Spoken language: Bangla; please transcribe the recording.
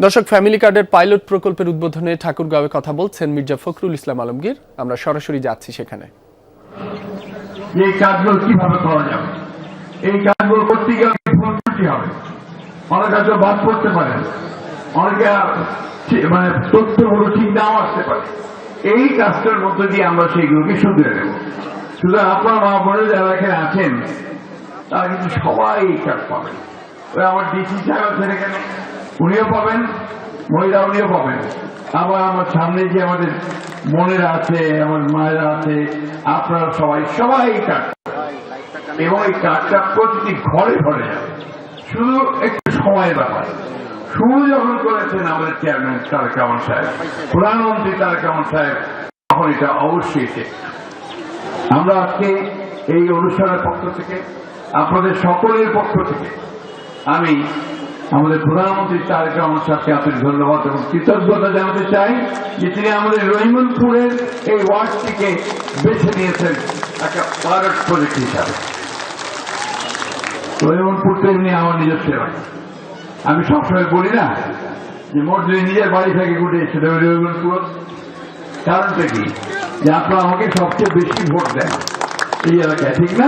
দর্শক, ফ্যামিলি কার্ডের পাইলট প্রকল্পের উদ্বোধনে ঠাকুরগাঁওয়ে কথা বলছেন মির্জা ফখরুল ইসলাম আলমগীর। আমরা সরাসরি যাচ্ছি সেখানে। এই কাজগুলো কিভাবে করা যাবে, এই কাজগুলো করতে গেলে হবে, অনেক কাজ বাদ পড়তে পারে, অনেকে মানে তথ্যগুলো ঠিক নাও আসতে পারে। এই কাজটার মধ্যে দিয়ে আমরা সেইগুলোকে শুধরে নেব। শুধু আপনার মা বোনের যারা এখানে আছেন তারা কিন্তু সবাই এই কাজ পাবেন। ওই আমার ডিসি সাহেব আছেন এখানে, উনিও পাবেন, মহিলা উনিও পাবেন। আবার আমার সামনে যে আমাদের বোনেরা আছে, আমার মায়েরা আছে, আপনারা সবাই এই কাজ, এবং এই কাজটা প্রতিটি ঘরে ঘরে যাবে। শুধু একটু সময়ের ব্যাপার। শুরু যখন করেছেন আমাদের চেয়ারম্যান তারেক রহমান সাহেব, প্রধানমন্ত্রী তারেক রহমান সাহেব, তখন এটা অবশ্যই আমরা আজকে এই অনুষ্ঠানের পক্ষ থেকে, আপনাদের সকলের পক্ষ থেকে আমি আমাদের প্রধানমন্ত্রী তারেক রহমান সাহেবকে আন্তরিক ধন্যবাদ এবং কৃতজ্ঞতা জানাতে চাই যে তিনি আমাদের রহিমনপুরের এই ওয়ার্ডটিকে বেছে নিয়েছেন একটা পাইলট প্রজেক্ট হিসাবে। রহিমনপুর তো এমনি আমার নিজস্ব এলাকা। আমি সবসময় বলি না যে মোট যদি নিজের বাড়ি থেকে ঘুরে সেটা রহিমনপুর। কারণটা কি, যে আপনারা আমাকে সবচেয়ে বেশি ভোট দেন এই এলাকায়, ঠিক না?